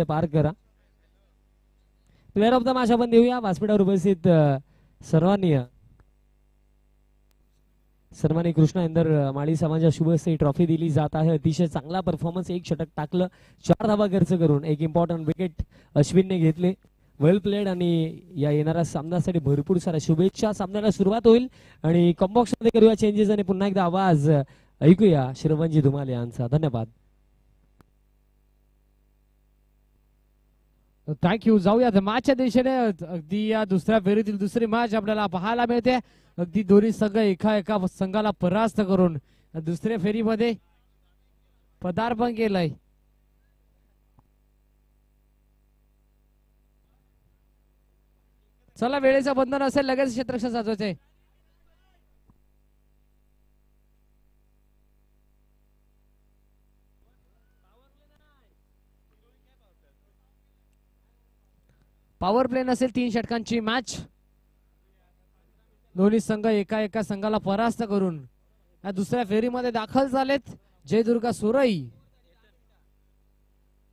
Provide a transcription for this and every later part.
पार करा. Player of the match आपण देऊया व्यासपीठावर उपस्थित सर्वांनी. सर्वांनी कृष्णा इंदर माळी समाजा शुभ हस्ते ट्रॉफी दिली जात आहे. अतिशय चांगला परफॉर्मन्स, एक षटक टाकलं, 4 धावा खर्च करून एक इम्पॉर्टंट विकेट अश्विनने घेतले. वेल प्लेड आणि या येणाऱ्या सामन्यासाठी भरपूर साऱ्या शुभेच्छा. सामन्याला सुरुवात होईल आणि कॉम्बॉक्स मध्ये करूया चेंजेस आणि पुन्हा एकदा आवाज ऐकूया शिरवंजी धुमाले यांचा. धन्यवाद. थँक्यू. जाऊया मॅचच्या दिशेने. अगदी या दुसऱ्या फेरीतील दुसरी मॅच आपल्याला पाहायला मिळते. अगदी दोन्ही संघ एका संघाला परास्त करून दुसऱ्या फेरीमध्ये पदार्पण केलंय. चला, वेळेचं बंधन असेल, लगेच क्षेत्ररक्षण साजवायचे. पॉवर प्ले नसेल. 3 षटकांची मॅच. दोन्ही संघ एका संघाला परास्त करून या दुसऱ्या फेरीमध्ये दाखल झालेत. जयदुर्गा सुरई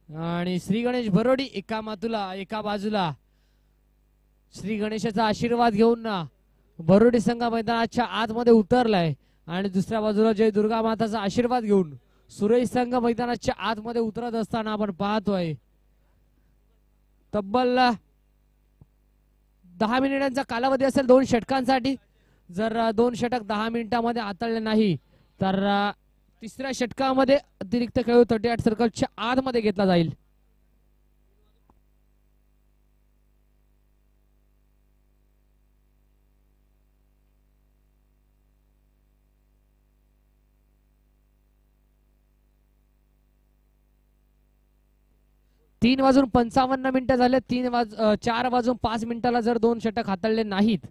आणि श्री गणेश बरोडी एका मातुला एका बाजूला. श्री गणेशाचा आशीर्वाद घेऊन बरोडी संघ मैदानाच्या आतमध्ये उतरलाय आणि दुसऱ्या बाजूला जय दुर्गा माताचा आशीर्वाद घेऊन सुरई संघ मैदानाच्या आतमध्ये उतरत असताना आपण पाहतोय. तब्बल 10 मिनिटांचा कालावधी असेल 2 षटकांसाठी. जर 2 षटक 10 मिनिटांमध्ये हाताळले नाही तर तिसऱ्या षटकामध्ये अतिरिक्त खेळू 38 सर्कलच्या आतमध्ये घेतला जाईल. तीन वाजून 55 मिनिटं झाले. 4 वाजून 5 मिनिटाला जर 2 षटक हाताळले नाहीत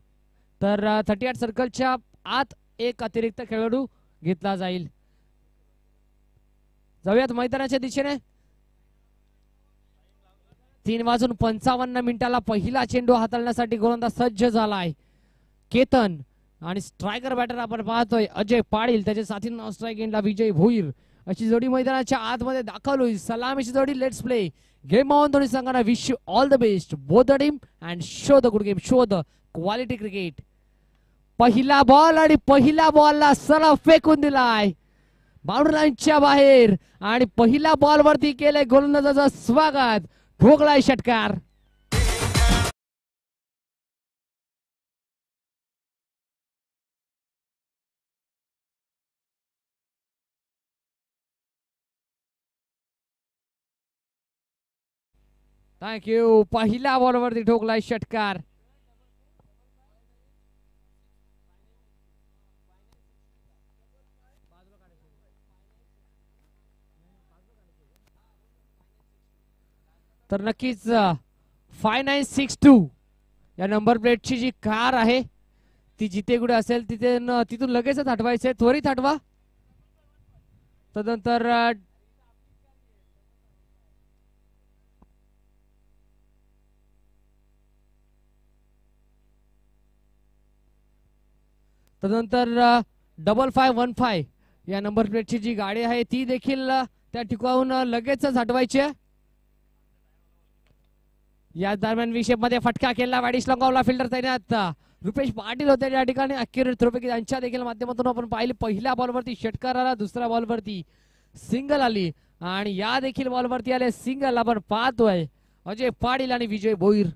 तर 38 सर्कलच्या आत एक अतिरिक्त खेळाडू घेतला जाईल. जाऊयात मैदानाच्या दिशेने. 3 वाजून 55 मिनिटाला पहिला चेंडू हाताळण्यासाठी गोलंदाज सज्ज झालाय केतन आणि स्ट्रायकर बॅटर आपण पाहतोय अजय पाटील. त्याच्या साथींना स्ट्राईक एंडला विजय भोईर अशी जोडी मैदानाच्या आतमध्ये दाखल होईल. सलामीची जोडी. Let's play game on. दोन्ही संघांना wish you all the best both the team and show the good game, show the quality cricket. पहिला बॉल आणि पहिल्या बॉलला सराव फेकून दिलाय बाउंड्री लाईनच्या बाहेर आणि पहिल्या बॉल वरती केलंय गोलंदाजाचं स्वागत. ठोकलाय षटकार. थँक्यू. पहिल्या बॉलवरती ठोकलाय षटकार. तर नक्कीच 5962 या नंबर प्लेटची जी कार आहे ती जिथे कुठे असेल तिथून लगेचच हटवायचे. त्वरित हटवा. तदनंतर तदनंतर 5515 या नंबर प्लेटची जी गाडी आहे ती देखील त्या ठिकाणाहून लगेचच हटवायची. या दरम्यान विषयमध्ये फटका केला. वाडीश लंगावला फिल्डर तैनात रुपेश पाटील होते या ठिकाणी. अखेर थ्रोपैकी त्यांच्या देखील माध्यमातून आपण पाहिली. पहिल्या बॉलवरती षटकार आला, दुसऱ्या बॉलवरती सिंगल आली आणि या देखील बॉलवरती आले सिंगल. आपण पाहतोय अजय पाटील आणि विजय भोईर.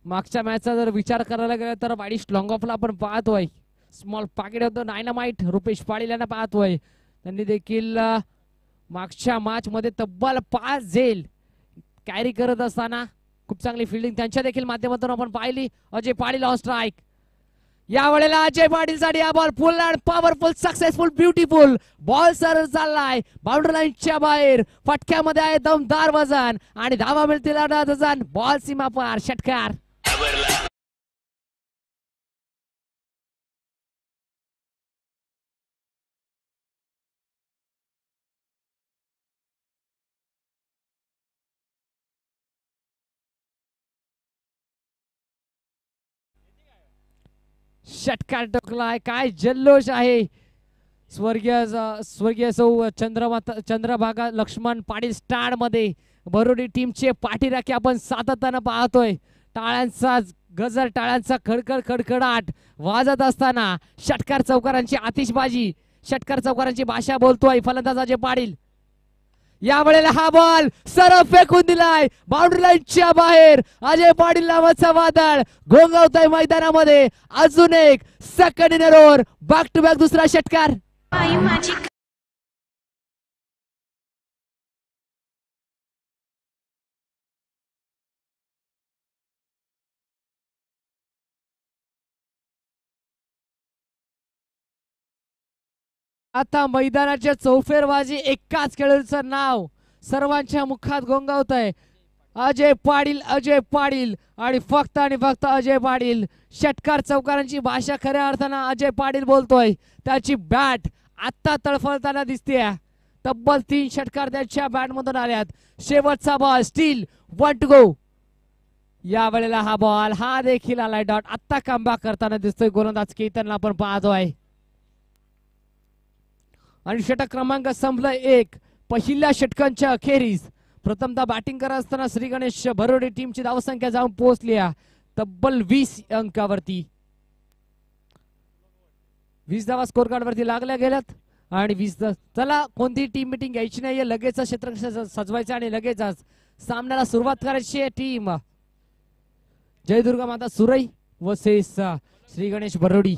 मागच्या मॅचचा जर विचार करायला गेला तर वाडीश लॉंग ऑफला आपण पाहतोय small pocket of the dynamite Rupesh Patil यांना पाहतोय. त्यांनी देखील मागच्या मॅच मध्ये तब्बल 5 झेल कॅरी करत असताना खूप चांगली फिल्डिंग त्यांच्या देखील माध्यमातून आपण पाहिली. Ajay Patil on strike. या वेळेला अजय पाटील साठी हा ball full and powerful successful beautiful ball sir चाललाय बाउंड्री लाईनच्या बाहेर. फटक्यामध्ये आहे दमदार वजन आणि धावा मिळतील डझन. बॉल सीमा पार. षटकार. षटकार टोकलाय. काय जल्लोष आहे स्वर्गीय सौ चंद्रभागा लक्ष्मण पाटील स्टँड मध्ये बरोडी टीमचे पाठीराखे आपण सातत्यानं पाहतोय. टाळ्यांचा गजर, टाळ्यांचा खडखड खडखडाट वाजत असताना षटकार चौकारांची आतिषबाजी, षटकार चौकारांची भाषा बोलतोय फलंदाज अजय पाटील. या वेळेला हा बॉल सरळ फेकून दिलाय बाउंड्री लाईनच्या बाहेर. अजय पाटील नावाचा वादळ घोंगावतोय मैदानामध्ये. अजून एक second in over, back to back दुसरा षटकार. आता मैदानाच्या चौफेरबाजी एकाच खेळाडूचं नाव सर्वांच्या मुखात घोंगावतंय. अजय पाटील, अजय पाटील आणि फक्त अजय पाटील. षटकार चौकारांची भाषा खऱ्या अर्थानं अजय पाटील बोलतोय. त्याची बॅट आता तळफळताना दिसते. तब्बल 3 षटकार त्याच्या बॅट मधून आल्यात. शेवटचा बॉल, स्टील 1 टू गो. या वेळेला हा बॉल हा देखील आलाय डॉट. आता कमबॅक करताना दिसतोय गोलंदाज केतनला आपण पाहतोय. आणि षटक क्रमांक संपलं 1. पहिल्या षटकांच्या अखेरीस प्रथमतः बॅटिंग करत असताना श्री गणेश भरोडे टीमची धावसंख्या जाऊन पोहोचली तब्बल 20 अंकावरती. 20 धावा स्कोर कार्ड वरती लागल्या गेल्यात. आणि 20 चला कोणती टीम मिटिंग घ्यायची नाहीये, लगेच क्षेत्ररक्षण सजवायचं आणि लगेचच सामन्याला सुरुवात करायची आहे. टीम जयदुर्गा माता सुरई वर्सेस श्री गणेश भरोडी.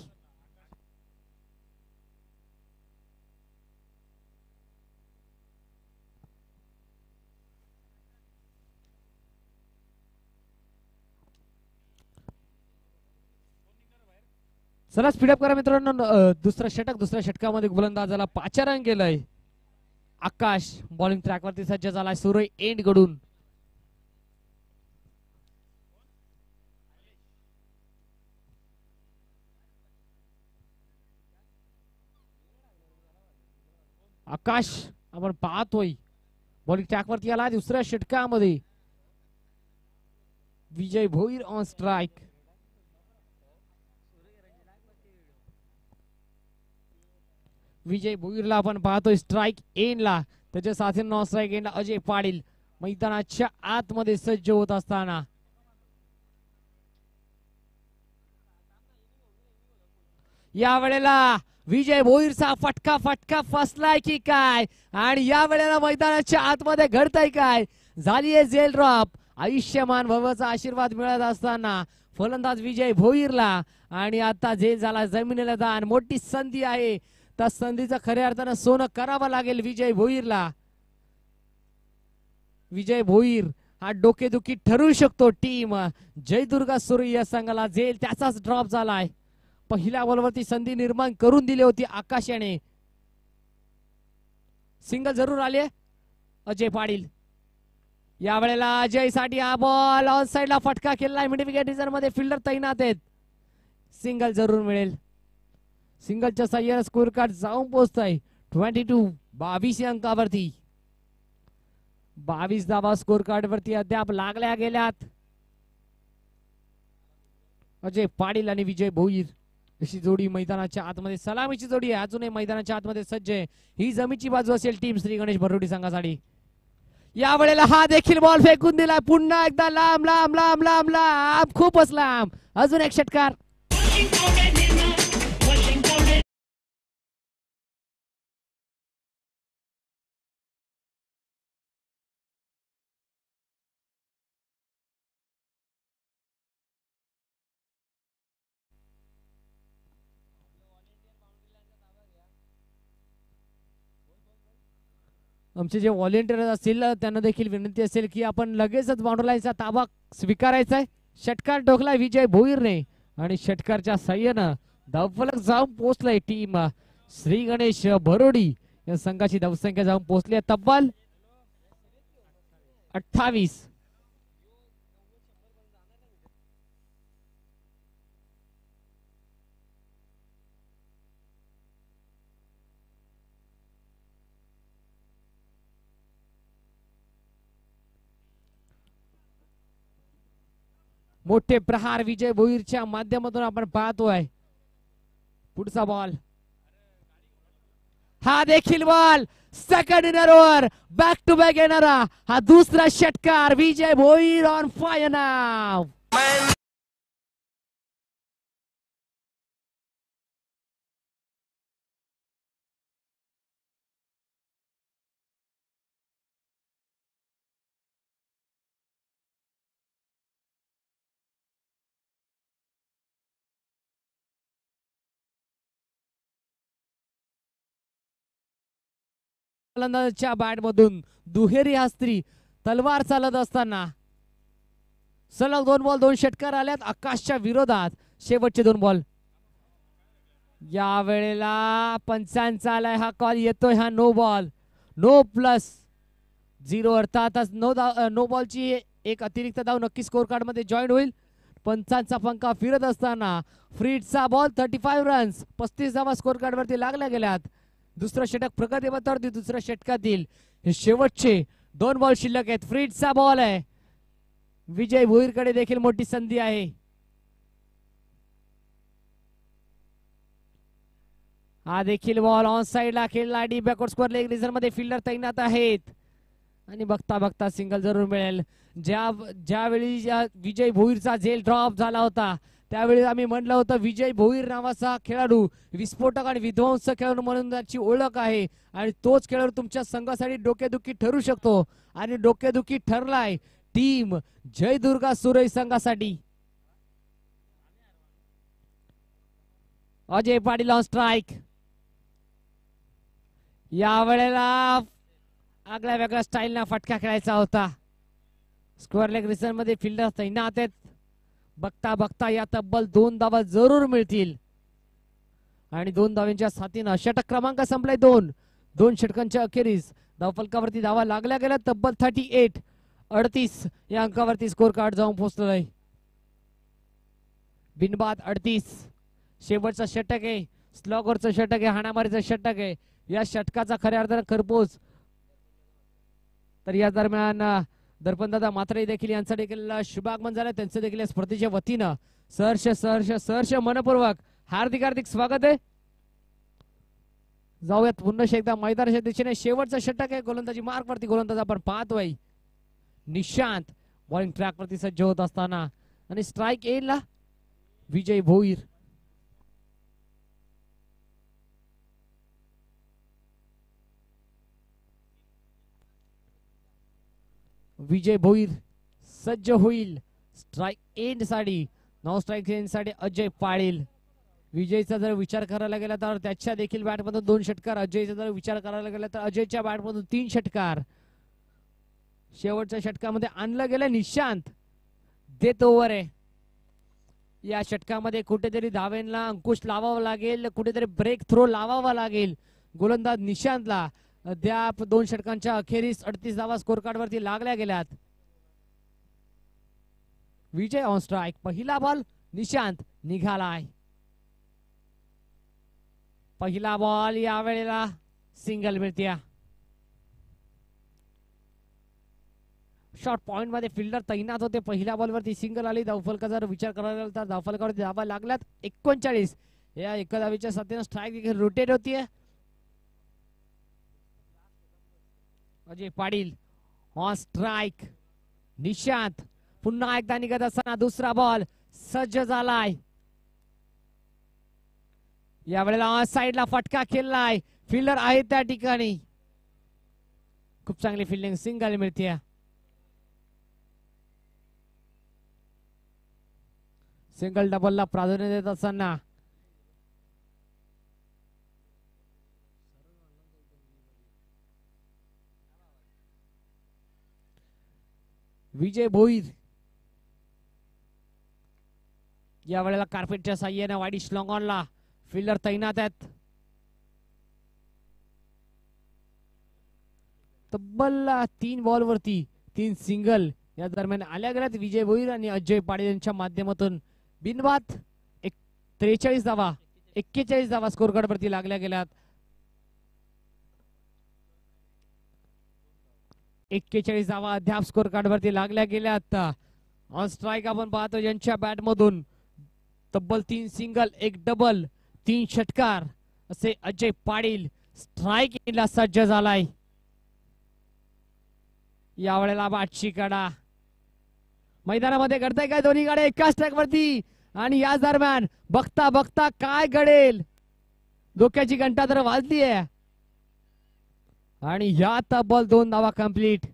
चला स्पीडअप करा मित्रांनो. दुसरा षटकामध्ये गोलंदाजाला पाचारण केलंय. आकाश बॉलिंग ट्रॅक वरती सज्ज झालाय. सुरई एंड कडून आकाश आपण पाहतोय बॉलिंग ट्रॅक वरती आला. दुसऱ्या षटकामध्ये विजय भोईर ऑन स्ट्राइक. विजय भोईरला आपण पाहतोय स्ट्राइक एंडला. त्याच्या साथीनं नॉन स्ट्राइक एंडला अजय पाटील मैदानाच्या आतमध्ये सज्ज होत असताना या वेळेला विजय भोईरचा फटका फसलाय की काय, आणि या वेळेला मैदानाच्या आतमध्ये घडतंय काय. झालीये जेल ड्रॉप. आयुष्यमान भवाचा आशीर्वाद मिळत असताना फलंदाज विजय भोईरला, आणि आता जेल झाला जमिनीला दान. मोठी संधी आहे, त्या संधीचं खऱ्या अर्थानं सोनं करावं लागेल विजय भोईरला. विजय भोईर हा डोकेदुखी ठरू शकतो. टीम जयदुर्गा सुरई या संघाला जेल त्याचाच ड्रॉप झालाय. पहिल्या बॉलवरती संधी निर्माण करून दिली होती आकाश याने. सिंगल जरूर आले अजय पाटील. या वेळेला अजय साठी हा बॉल ऑन साइडला फटका केलाय. मिड विकेट रिझर्व मध्ये फिल्डर तैनात आहेत. सिंगल जरूर मिळेल. सिंगलच्या साह्याने स्कोर कार्ड जाऊन पोहोचतोय 22 अंकावरती. 22 धावा स्कोर कार्ड वरती अद्याप लागल्या गेल्यात. अजय पाटील आणि विजय भोईर अशी जोडी मैदानाच्या आतमध्ये सलामीची जोडी आहे. अजूनही मैदानाच्या आतमध्ये सज्ज आहे. ही जमीची बाजू असेल टीम श्री गणेश भरोडी संघासाठी. या वेळेला हा देखील बॉल फेकून दिला. पुन्हा एकदा लांब लांब लांब लांब लांब, खूपच लांब. अजून एक षटकार. आमचे जे व्हॉलेंटियर असतील त्यांना देखील विनंती असेल की आपण लगेचच बाउंड्री लाईनचा ताबा स्वीकारायचा आहे. षटकार ठोकला विजय भोईरने, आणि षटकारच्या साह्यानं धावफलक जाऊन पोहोचलाय टीम श्री गणेश भरोडी या संघाची धावसंख्या जाऊन पोहोचली आहे तब्बल 28. मोठे प्रहार विजय भोईरच्या माध्यमातून आपण पाहतोय. पुढचा बॉल हा देखील बॉल सेकंड इनरवर बॅक टू बॅक येणारा हा दुसरा षटकार. विजय भोईर ऑन फायर नाव. फलंदाजाच्या बॅट मधून दुहेरी हस्त्री तलवार चालत असताना सलग 2 बॉल 2 षटकार आल्यात आकाशच्या विरोधात. शेवटचे 2 बॉल या वेळेला पंचांचा आलाय हा कॉल. येतोय हा नो बॉल. नो प्लस 0 अर्थातच नो बॉलची एक अतिरिक्त धाव नक्की स्कोर कार्ड मध्ये जॉईन होईल. पंचांचा पंखा फिरत असताना फ्रीडचा बॉल 35 रन्स 35 धावा स्कोर कार्ड वरती लागल्या गेल्यात. दुसरं षटक प्रगती पथावरती दुसऱ्या षटकातील हे शेवटचे 2 बॉल शिल्लक आहेत. फ्रीडचा बॉल आहे. विजय भोईर कडे देखील मोठी संधी आहे. हा देखील बॉल ऑन साइडला खेळला. D backward square leg reason मध्ये फिल्डर तैनात आहेत आणि बघता बघता सिंगल जरूर मिळेल. ज्यावेळी विजय भोईरचा झेल ड्रॉप झाला होता त्यावेळी आम्ही म्हटलं होतं विजय भोईर नावाचा खेळाडू विस्फोटक आणि विध्वंस खेळाडू म्हणून त्याची ओळख आहे आणि तोच खेळाडू तुमच्या संघासाठी डोकेदुखी ठरू शकतो आणि डोकेदुखी ठरलाय टीम जय दुर्गा सुरई संघासाठी. Ajay Patil on strike. या वेळेला आगळ्या वेगळ्या स्टाईलना फटका खेळायचा होता. स्क्वेअर लेग रिझन मध्ये फिल्डर तैनात आहेत. बघता बघता या तब्बल 2 धावा जरूर मिळतील आणि 2 धावांच्या साथीनं षटक क्रमांक संपलाय 2 षटकांच्या अखेरीस धावफलकावरती धावा लागल्या गेल्या तब्बल 38 या अंकावरती स्कोर कार्ड जाऊन पोहोचलेलं आहे. बिनबाद 38. शेवटचं षटक आहे. स्लॉगवरचं षटक आहे. हाणामारीचं षटक आहे. या षटकाचा खऱ्या अर्थानं खरपोच तर या दरम्यान दर्पणदादा मात्रे देखील यांचं देखील शुभागमन झालं. त्यांचं देखील स्पर्धेच्या वतीनं सहर्ष मनपूर्वक हार्दिक स्वागत आहे. जाऊयात पुन्हा एकदा मैदानाच्या दिशेने. शेवटचं षटक आहे. गोलंदाजी मार्क वरती गोलंदाज आपण पाहतोय. निशांत बॉलिंग ट्रॅक वरती सज्ज होत असताना आणि स्ट्राइक येईल विजय भोईर. विजय भोईर सज्ज होईल स्ट्राइक एंड साठी. 9 स्ट्राइक एंड साठी अजय पाटील. विजयचा जर विचार करायला गेला तर त्याच्या देखील बॅट मधून 2 षटकार. अजयचा जर विचार करायला गेला तर अजयच्या बॅट मधून 3 षटकार. शेवटच्या षटकामध्ये आणलं गेलं निशांत. डेथ ओव्हर आहे. या षटकामध्ये कुठेतरी धावेंना अंकुश लावावा लागेल. कुठेतरी ब्रेक थ्रो लावावा लागेल गोलंदाज निशांतला. अद्याप 2 षटकांच्या अखेरीस 38 धावा स्कोर कार्ड वरती लागल्या गेल्यात. विजय ऑन स्ट्राइक. पहिला बॉल निशांत निघालाय. पहिला बॉल या वेळेला सिंगल मिळते. शॉर्ट पॉइंट मध्ये फिल्डर तैनात होते. पहिल्या बॉल वरती सिंगल आली. धावफलका जर विचार करायला गेला तर धावफलकावरती धावा लागल्यात 39. या एका धावेच्या साथीने स्ट्राइक देखील रोटेट होतीये. Ajay Patil on strike. निशांत पुन्हा एकदा निघत असताना दुसरा बॉल सज्ज झालाय. या वेळेला ऑन साइडला फटका खेळलाय. फिल्डर आहे त्या ठिकाणी. खूप चांगली फिल्डिंग. सिंगल मिळते. सिंगल डबलला प्राधान्य देत असताना विजय भोईर या वेळेला कार्पेटच्या साह्याने वाडी स्लॉंग ऑनला फिल्डर तैनात आहेत. तब्बल 3 बॉल वरती 3 सिंगल या दरम्यान आल्या गेल्यात विजय भोईर आणि अजय पाटील यांच्या माध्यमातून. बिनबाद 43 धावा 41 धावा स्कोर कार्ड वरती लागल्या गेल्यात. 41 धावा अद्याप स्कोर कार्ड वरती लागल्या गेल्यात. ऑन स्ट्राइक आपण पाहतो यांच्या बॅट मधून तब्बल 3 सिंगल 1 डबल 3 षटकार असे अजय पाटील स्ट्राईक सज्ज झालाय. यावेळेला बाटची कडा मैदानामध्ये घडतंय काय, दोन्ही गाड्या एकाच ट्रॅक वरती आणि याच दरम्यान बघता बघता काय घडेल. डोक्याची घंटा तर वाजली आहे आणि या तब्बल 2 धावा complete.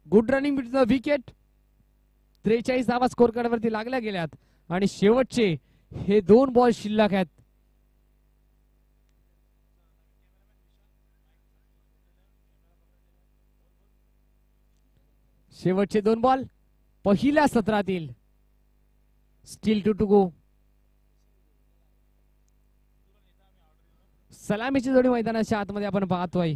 Good running with the wicket. 43 धावा स्कोर कार्ड वरती लागल्या गेल्यात आणि शेवटचे हे 2 बॉल शिल्लक आहेत. शेवटचे 2 बॉल पहिल्या सत्रातील. Still to go. सलामीची जोडी मैदानाच्या आतमध्ये आपण पाहतोय.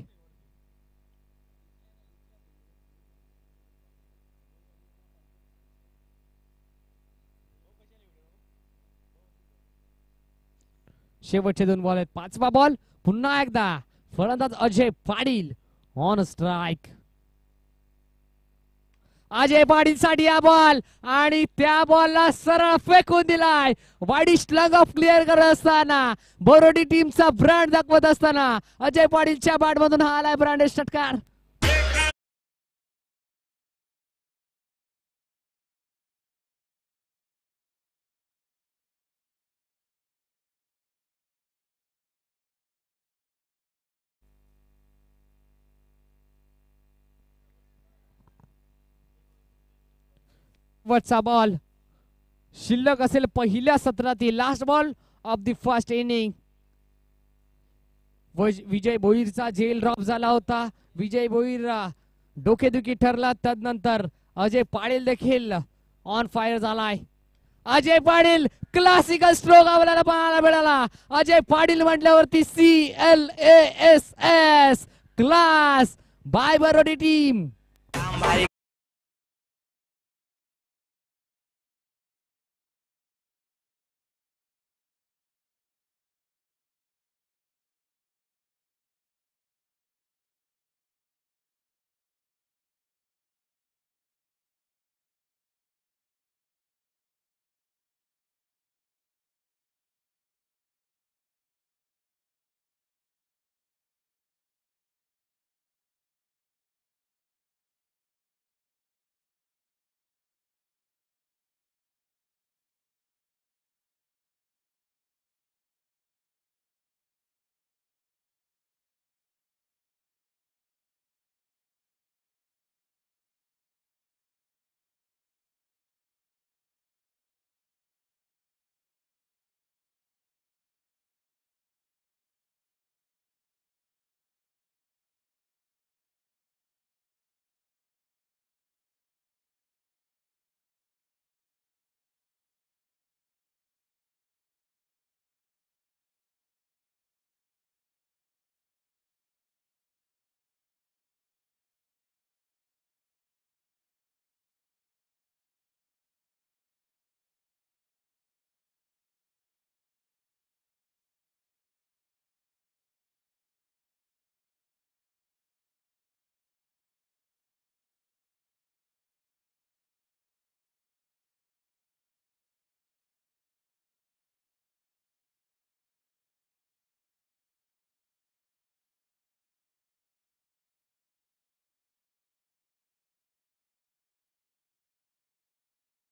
शेवटचे 2 बॉल आहेत. 5वा बॉल पुन्हा एकदा फलंदाज अजय पाटील ऑन स्ट्राइक. अजय पाटील साठी हा बॉल आणि त्या बॉलला सरळ फेकून दिलाय. वाईड स्लग ऑफ क्लिअर करत असताना बोरोडी टीमचा ब्रँड दाखवत असताना अजय पाटीलच्या बॅट मधून हा आलाय ब्रँडेड षटकार. वरचा बॉल शिल्लक असेल पहिल्या सत्रातील. Last ball of the first inning. Vijay भोईरचा झेल ड्रॉप झाला होता. विजय भोईर डोकेदुखी ठरला. तदनंतर अजय पाटील देखील ऑन फायर झालाय. अजय पाटील क्लासिकल स्ट्रोक आपल्याला पाहायला मिळाला. अजय पाटील म्हटल्यावरती CLASS क्लास बाय बरोडी टीम.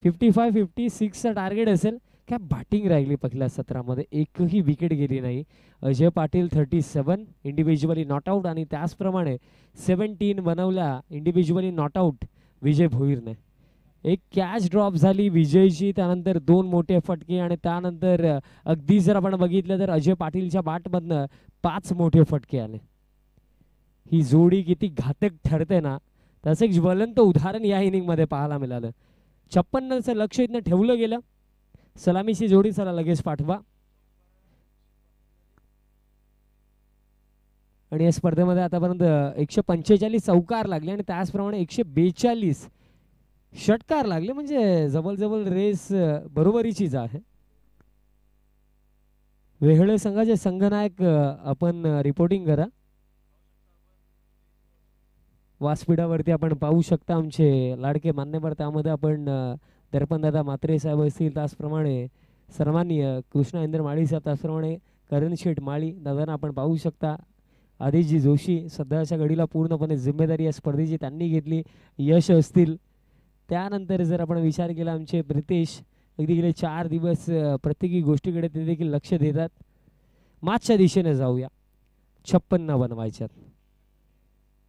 फिफ्टी 56चा टार्गेट असेल. काय बॅटिंग राहिली पहिल्या सत्रामध्ये. एकही विकेट गेली नाही. Ajay Patil 37 individually not out आणि त्याचप्रमाणे 17 बनवल्या इंडिव्हिज्युअली नॉट आउट विजय भोईरने. एक कॅच ड्रॉप झाली विजयची. त्यानंतर 2 मोठे फटके आणि त्यानंतर अगदी जर आपण बघितलं तर अजय पाटीलच्या बॅटमधनं 5 मोठे फटके आले. ही जोडी किती घातक ठरते ना, त्याचं एक ज्वलंत उदाहरण या इनिंग मध्ये पाहायला मिळालं. 56चं लक्ष इथनं ठेवलं गेलं. सलामीची जोडी चला लगेच पाठवा. आणि या स्पर्धेमध्ये आतापर्यंत 145 चौकार लागले आणि त्याचप्रमाणे 142 षटकार लागले. म्हणजे जवळ रेस बरोबरीचीच आहे. वेहळे संघाचे संघनायक आपण रिपोर्टिंग करा. व्यासपीठावरती आपण पाहू शकता आमचे लाडके मान्यवर. त्यामध्ये आपण दर्पणदादा म्हात्रे साहेब असतील, त्याचप्रमाणे सन्माननीय कृष्णा इंदर माळी साहेब, त्याचप्रमाणे करण शेठ माळी दादांना आपण पाहू शकता. आदिजी जोशी सध्याच्या घडीला पूर्णपणे जिम्मेदारी या स्पर्धेची त्यांनी घेतली. यश असतील. त्यानंतर जर आपण विचार केला आमचे प्रितेश अगदी गेले 4 दिवस प्रत्येकी गोष्टीकडे ते देखील लक्ष देतात. मागच्या दिशेने जाऊया. 56 बनवायच्यात.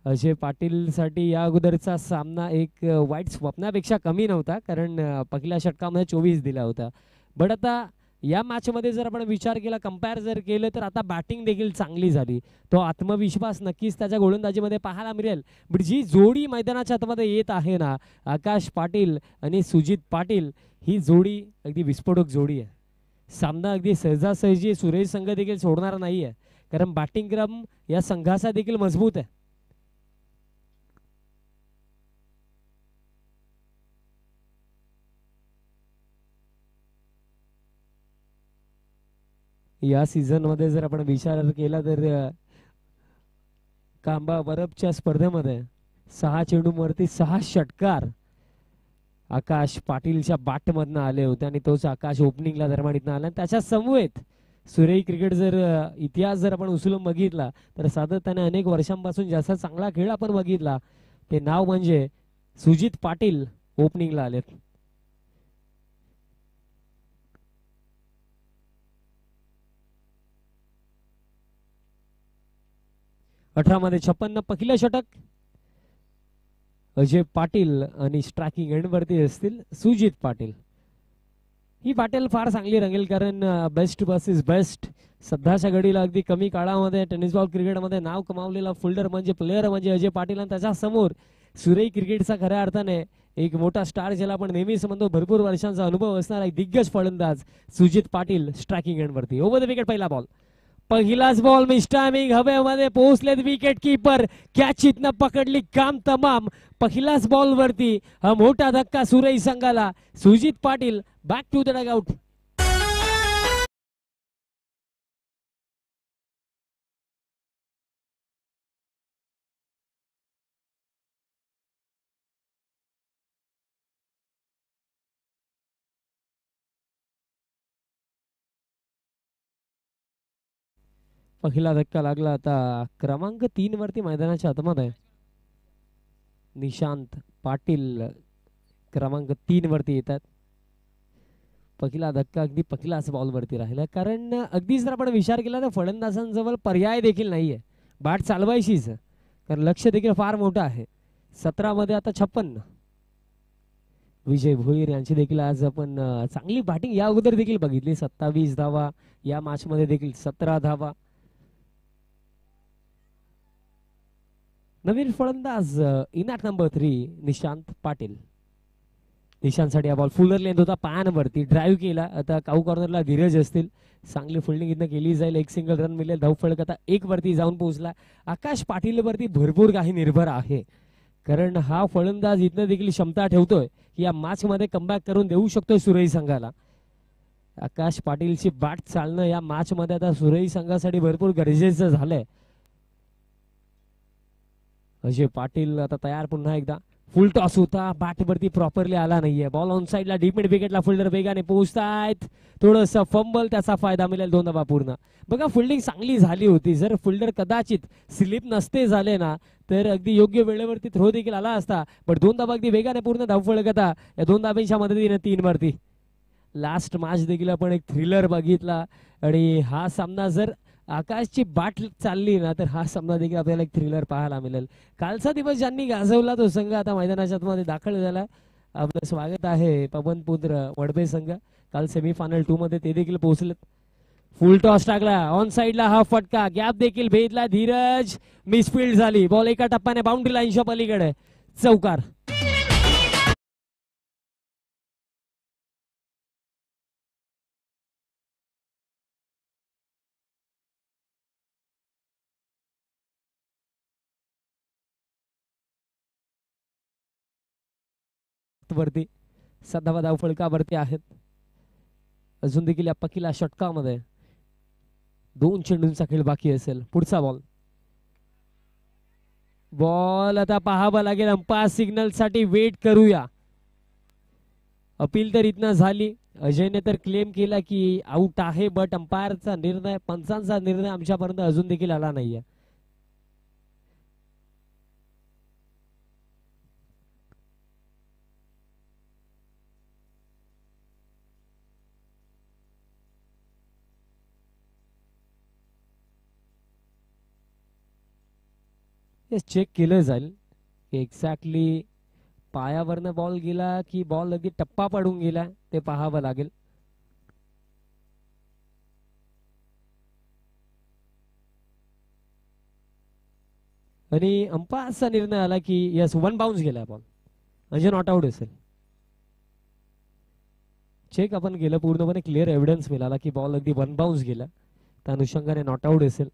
अजय पाटील साठी या अगोदरचा सामना एक वाईट स्वप्नापेक्षा कमी नव्हता, कारण पहिल्या षटकामध्ये 24 दिला होता. बट आता या मॅच मध्ये जर आपण विचार केला, कंपेअर जर केलं तर आता बॅटिंग देखील चांगली झाली. तो आत्मविश्वास नक्कीच त्याच्या गोलंदाजीमध्ये पाहायला मिळेल. बट जी जोडी मैदानाच्या आतमध्ये येत आहे ना, आकाश पाटील आणि सुजित पाटील, ही जोडी अगदी विस्फोटक जोडी आहे. सामना अगदी सहजासहजी सुरेश संघ देखील सोडणार नाहीये, कारण बॅटिंग क्रम या संघाचा देखील मजबूत आहे. या सीझन मध्ये जर आपण विचार केला तर कांबा बरफच्या स्पर्धेमध्ये 6 चेंडूंवरती 6 षटकार आकाश पाटीलच्या बॅट मधनं आले होते, आणि तोच आकाश ओपनिंगला दरम्यान इथनं आला. त्याच्या समवेत सुरेई क्रिकेट जर इतिहास जर आपण उचलून बघितला तर सातत्याने अनेक वर्षांपासून जास्त चांगला खेळ आपण बघितला. ते नाव म्हणजे सुजित पाटील ओपनिंगला आलेत. मध्ये 56 पहिलं षटक अजय पाटील आणि स्ट्रायकिंग एंड वरती असतील सुजित पाटील. ही बॅटल फार चांगली रंगेल, कारण बेस्ट वर्सेस बेस्ट सध्याच्या घडीला अगदी कमी काळामध्ये टेनिस बॉल क्रिकेटमध्ये नाव कमावलेला फिल्डर म्हणजे प्लेअर म्हणजे अजय पाटील, आणि त्याच्या समोर सुरेई क्रिकेटचा खऱ्या अर्थाने एक मोठा स्टार ज्याला आपण नेहमीच म्हणतो, भरपूर वर्षांचा अनुभव असणारा एक दिग्गज फलंदाज सुजित पाटील स्ट्रायकिंग एंड वरती. ओव्हर द विकेट पहिला बॉल. पहिलाच बॉल मिस टायमिंग, हवेमध्ये पोहोचलेत विकेट कीपर, कॅच इथनं पकडली, काम तमाम. पहिलाच बॉल वरती हा मोठा धक्का सुरेई संघाला. Sujit Patil back to the dugout. पहिला धक्का लागला. आता क्रमांक 3 वरती मैदानाच्या आतमध्ये निशांत पाटील क्रमांक 3 वरती येतात. पहिला धक्का अगदी पहिलाच बॉल वरती राहिला, कारण अगदी जर आपण विचार केला तर फलंदाजांजवळ पर्याय देखील नाहीये, बॅट चालवायचीच, कारण लक्ष देखील फार मोठं आहे. 17 मध्ये आता 56. विजय भोईर यांची देखील आज आपण चांगली बॅटिंग या अगोदर देखील बघितली. 27 धावा या मॅच मध्ये देखील 17 धावा. नवीन फलंदाज इनॅट नंबर 3 निशांत पाटील. निशांतसाठी हा बॉल फुलर लेंथ होता, पायावरती ड्राईव्ह केला. आता काऊ कॉर्नरला धीरज असतील, चांगली फिल्डिंग इथं केली जाईल, एक सिंगल रन मिळेल. धावफलक आता 1 वरती जाऊन पोहोचला. आकाश पाटील वरती भरपूर काही निर्भर आहे, कारण हा फलंदाज इथनं देखील क्षमता ठेवतोय की या मॅच मध्ये कमबॅक करून देऊ शकतोय सुरेई संघाला. आकाश पाटीलची बॅट चालणं या मॅच मध्ये आता सुरेई संघासाठी भरपूर गरजेचं झालंय. अजय पाटील आता तयार. पुन्हा एकदा फुल टॉस होता, बॅट वरती प्रॉपरली आला नाहीये. बॉल ऑन साइडला डीप मिड विकेटला फिल्डर वेगाने पोहोचतायत. थोडंसं फंबल, त्याचा फायदा मिळेल. 2 धावा पूर्ण. बघा फिल्डिंग चांगली झाली होती. जर फिल्डर कदाचित स्लिप नसते झाले ना तर अगदी योग्य वेळेवरती थ्रो देखील आला असता. पण 2 धावा अगदी वेगाने पूर्ण धावफलक आता या 2 धाब्यांच्या मदतीने 3 वरती. लास्ट मॅच देखील आपण एक थ्रिलर बघितला, आणि हा सामना जर आकाशची बॅट चालली ना तर हा सामना देखील आपल्याला एक थ्रिलर पाहायला मिळेल. कालचा दिवस ज्यांनी गाजवला तो संघ आता मैदानाच्या आतमध्ये दाखल झाला. आपलं स्वागत आहे पवनपुत्र वडबे संघ. काल सेमीफायनल 2 मध्ये ते देखील पोहोचलेत. फुल टॉस टाकला, ऑन साइडला हा फटका, गॅप देखील भेदला. धीरज, मिसफिल्ड झाली. बॉल एका टप्प्याने बाउंड्री लाईनच्या पलीकडे, चौकार. वरती 7 धाव फलकावरती आहेत. अजून देखील या पहिल्या षटकामध्ये 2 चेंडूंचा खेळ बाकी असेल. पुढचा बॉल. बॉल आता पाहावा लागेल. अंपायर सिग्नल साठी वेट करूया. अपील तर इथनं झाली, अजयने तर क्लेम केला की आउट आहे, बट अंपायरचा निर्णय, पंचांचा निर्णय आमच्यापर्यंत अजून देखील आला नाहीये. चेक केलं जाईल एक्झॅक्टली पायावरनं बॉल गेला की बॉल अगदी टप्पा पडून गेला ते पाहावं लागेल. आणि अंपायरचा निर्णय आला की यस, वन बाउन्स गेला बॉल, म्हणजे नॉट आउट असेल. चेक आपण केलं, पूर्णपणे क्लिअर एव्हिडन्स मिळाला की बॉल अगदी वन बाउन्स गेला, त्या अनुषंगाने नॉट आउट असेल.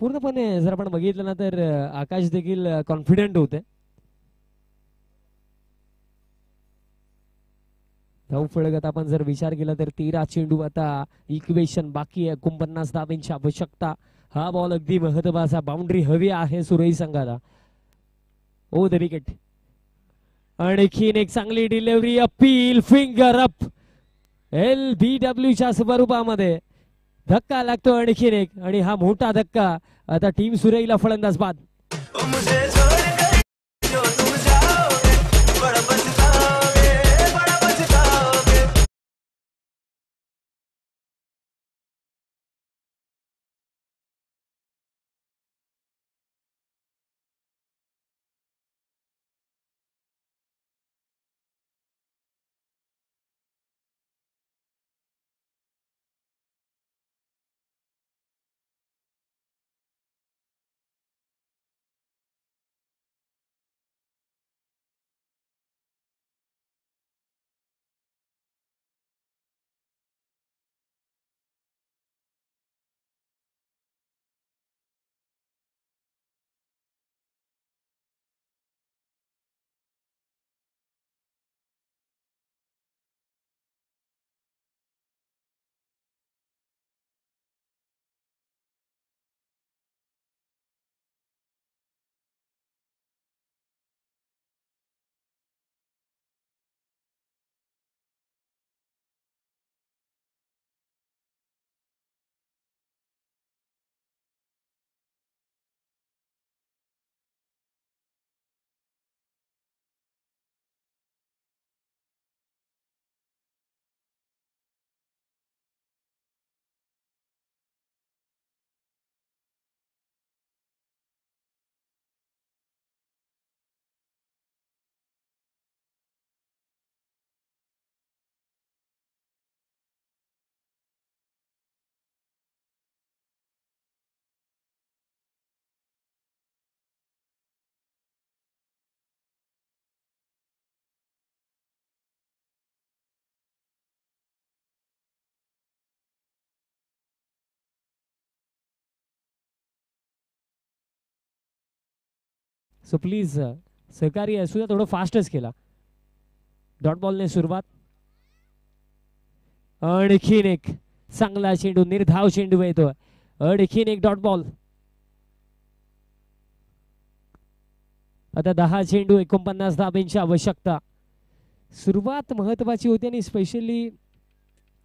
पूर्णपणे जर आपण बघितलं ना तर आकाश देखील कॉन्फिडेंट होते. धावफलकात आपण जर विचार केला तर 13 चेंडू, आता इक्वेशन बाकी आहे, 49 धावांची आवश्यकता. हा बॉल अगदी महत्वाचा, बाउंड्री हवी आहे सुरई संघाला. ओ द विकेट, आणखीन एक चांगली डिलिव्हरी, अपील, फिंगर अप, LBWच्या स्वरूपामध्ये धक्का लागतो आणखीन एक, आणि हा मोठा धक्का. आता टीम सुरईला फलंदाज बाद. सो प्लीज सहकारी असू द्या, थोडं फास्टच केला. डॉट बॉलने सुरुवात, आणखीन एक चांगला चेंडू, निर्धाव चेंडू येतो, आणखीन एक डॉट बॉल. आता 10 चेंडू, 49 धावांची आवश्यकता. सुरुवात महत्वाची होती आणि स्पेशली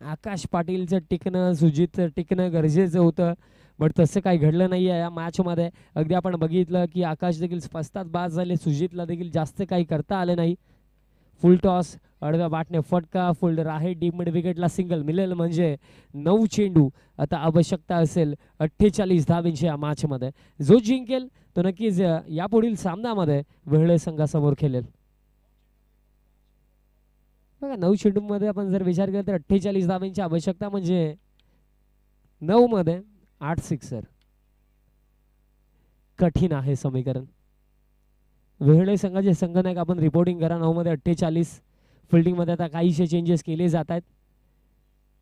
आकाश पाटीलचं टिकणं, सुजितचं टिकणं गरजेचं होतं, बट तसं काही घडलं नाही आहे या मॅच मध्ये. अगदी आपण बघितलं की आकाश देखील स्पष्टात बाद झाले, सुजितला देखील जास्त काही करता आले नाही. फुल टॉस, आडव्या बॅटने फटका, फोल्डर आहे, डीप मिड विकेटला सिंगल मिळेल, म्हणजे 9 चेंडू. आता आवश्यकता असेल 48 धावांची या मॅच मध्ये. जो जिंकेल तो नक्कीच यापुढील सामन्यामध्ये वेहळे संघासमोर खेळेल. बघा 9 चेंडू मध्ये आपण जर विचार केला तर 48 धावांची आवश्यकता, म्हणजे 9 मध्ये 8 सिक्सर. कठीण आहे समीकरण. वेहळे संघाचे संघनायक आपण रिपोर्टिंग करा. 9 मध्ये 48, फिल्डिंग मध्ये आता काहीशे चेंजेस केले जात आहेत.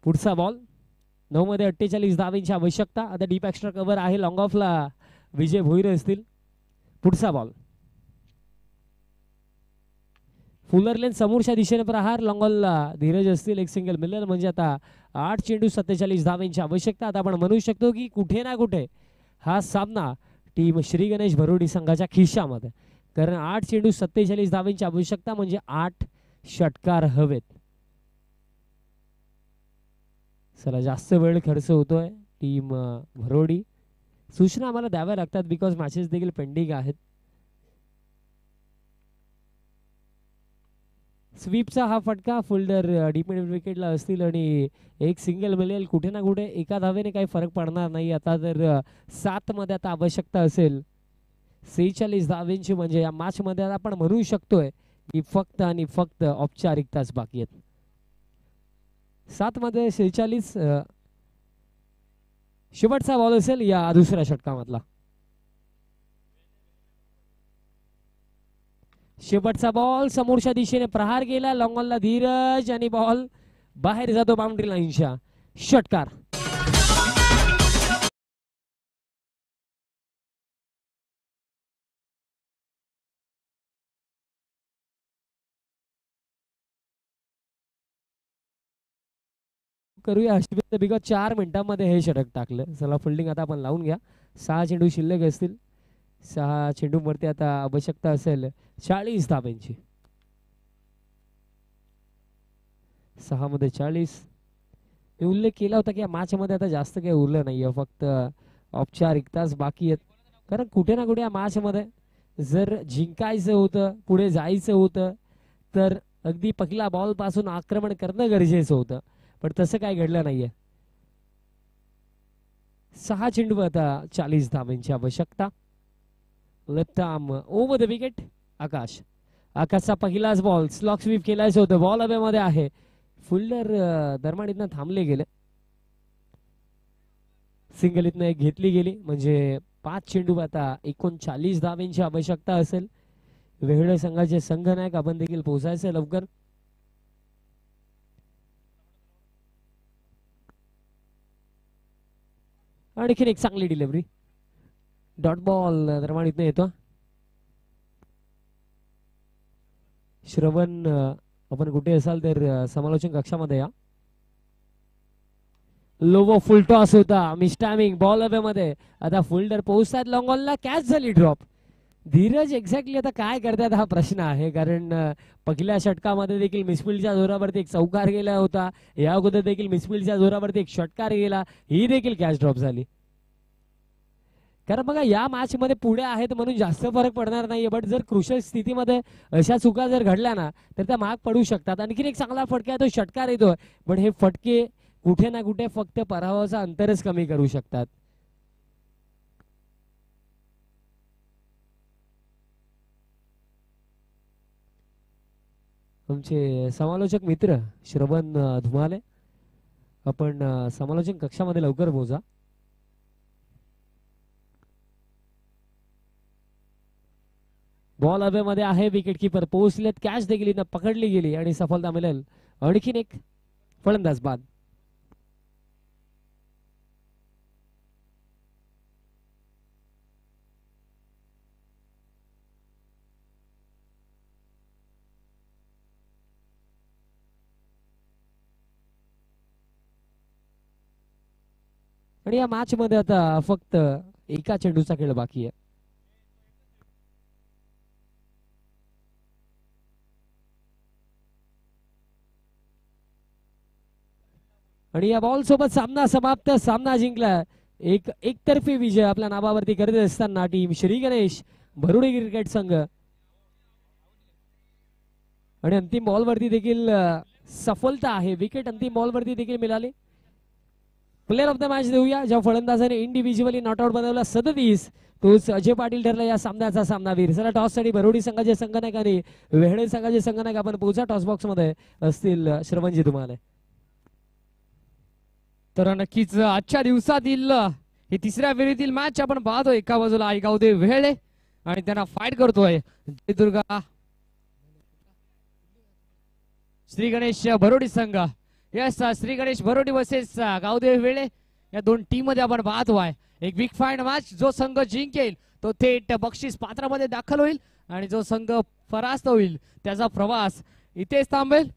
पुढचा बॉल, 9 मध्ये 48 धावांची आवश्यकता. आता डीप एक्स्ट्रा कव्हर आहे, लॉंग ऑफला विजय भोईर असतील. पुढचा बॉल, फुलर लेन समोरच्या दिशेने प्रहार, लॉंग ऑलला धीरज असतील, एक सिंगल मिळेल, म्हणजे आता 8 चेंडू 47 धावांची आवश्यकता. आता आपण म्हणू शकतो की कुठे ना कुठे हा सामना टीम श्री गणेश भरोडी संघाच्या खिशामध्ये, कारण 8 चेंडू 47 धावांची आवश्यकता, म्हणजे 8 षटकार हवेत. चला जास्त वेळ खर्च होतोय टीम भरोडी. सूचना आम्हाला द्याव्या लागतात बिकॉज मॅचेस देखील पेंडिंग आहेत. स्वीपचा हा फटका फुल्डर डीप मिड विकेटला असतील आणि एक सिंगल मिळेल. कुठे ना कुठे एका धावेने काही फरक पडणार नाही. आता जर 7 मध्ये आता आवश्यकता असेल 46 धावेंची, म्हणजे या मॅच मध्ये आपण म्हणू शकतोय की फक्त आणि फक्त औपचारिकताच बाकी आहेत. 7 मध्ये 46 शेवटचा बॉल असेल या दुसऱ्या षटकामधला. शेवटचा बॉल समोरच्या दिशेने प्रहार गेला. लॉंग ऑनला धीरज आणि बॉल बाहेर जातो बाउंड्री लाईनच्या. षटकार. करूया अश्विन बिकॉज 4 मिनिटांमध्ये हे षटक टाकलं. चला फिल्डिंग आता आपण लावून घ्या. 6 चेंडू शिल्लक असतील. 6 चेंडूंवरती आता आवश्यकता असेल 40 धाब्यांची. 6 मध्ये 40. मी उल्लेख केला होता की या मॅच मध्ये आता जास्त काही उरलं नाहीये, फक्त औपचारिकताच बाकी आहेत. कारण कुठे ना कुठे या मॅच मध्ये जर जिंकायचं होतं, पुढे जायचं होतं, तर अगदी पहिला बॉल पासून आक्रमण करणं गरजेचं होतं, पण तसं काय घडलं नाहीये. 6 चेंडू आता 40 धाब्यांची आवश्यकता. Left arm over the wicket. आकाशचा पहिलाच बॉल स्लॉक स्वीप केलायचं होतं. बॉल हवेमध्ये आहे. फुल्डर दरम्यान इथनं थांबले गेले. सिंगल इथनं एक घेतली गेली, म्हणजे 5 चेंडू आता 39 धाब्यांची आवश्यकता असेल. वेहळे संघाचे संघनायक आपण देखील पोहोचायचे लवकर. आणखीन एक चांगली डिलिव्हरी. डॉट बॉल दरम्यान इथनं येतो. श्रवण आपण कुठे असाल तर समालोचन कक्षामध्ये या. लोवो फुल टॉस होता. मिस्टायमिंग बॉल हवेमध्ये. आता फुल्डर पोहोचतात लॉंग ऑनला. कॅच झाली ड्रॉप. धीरज एक्झॅक्टली आता काय करतात हा प्रश्न आहे, कारण पहिल्या षटकामध्ये देखील मिसफिल्डच्या जोरावरती एक चौकार गेला होता. या अगोदर देखील मिसफिल्डच्या जोरावरती एक षटकार गेला. ही देखील कॅच ड्रॉप झाली. कारण बघा या मॅच मध्ये पुढे आहेत म्हणून जास्त फरक पडणार नाहीये, बट जर क्रुशल स्थितीमध्ये अशा चुका जर घडल्या ना तर त्या माग पडू शकतात. आणखीन एक चांगला फटका आहे, तो षटकार येतोय, पण हे फटके कुठे ना कुठे फक्त पराभवाचा अंतरच कमी करू शकतात. आमचे समालोचक मित्र श्रवण धुमाले, आपण समालोचन कक्षामध्ये लवकर पोहोचा. बॉल हवेमध्ये आहे. Wicket keeper पोहोचलेत. कॅच देखील इथं पकडली गेली आणि सफलता मिळेल. आणखीन एक फलंदाज बाद. आणि या मॅच मध्ये आता फक्त एका चेंडूचा खेळ बाकी आहे. आणि या बॉल सोबत सामना समाप्त. सामना जिंकला. एकतर्फी विजय आपल्या नावावरती करत असताना टीम श्री गणेश भरुडी क्रिकेट संघ. आणि अंतिम बॉल वरती देखील सफलता आहे. विकेट अंतिम बॉल वरती देखील मिळाली. प्लेअर ऑफ द मॅच देऊया. ज्या फलंदाजाने इंडिव्हिज्युअली नॉट आउट बनवला 37, तोच अजय पाटील ठरला या सामन्याचा सामनावीर. चला टॉस साठी भरुडी संघाचे संघनायक आणि वेहळे संघाचे संघनायक आपण पोहोचा. टॉस बॉक्स मध्ये असतील श्रवणजी तुम्हाला. तर नक्कीच आजच्या दिवसातील हे तिसऱ्या फेरीतील मॅच आपण पाहतोय. एका बाजूला आईगावदेव वेहळे आणि त्यांना फाईट करतोय जयदुर्गा श्री गणेश भरोडी संघ. यस, श्री गणेश भरोडी वर्सेस गावदेव वेळे या दोन टीम मध्ये आपण पाहतोय एक बिग फाईट मॅच. जो संघ जिंकेल तो थेट बक्षीस पात्रामध्ये दाखल होईल आणि जो संघ परास्त होईल त्याचा प्रवास इथेच थांबेल.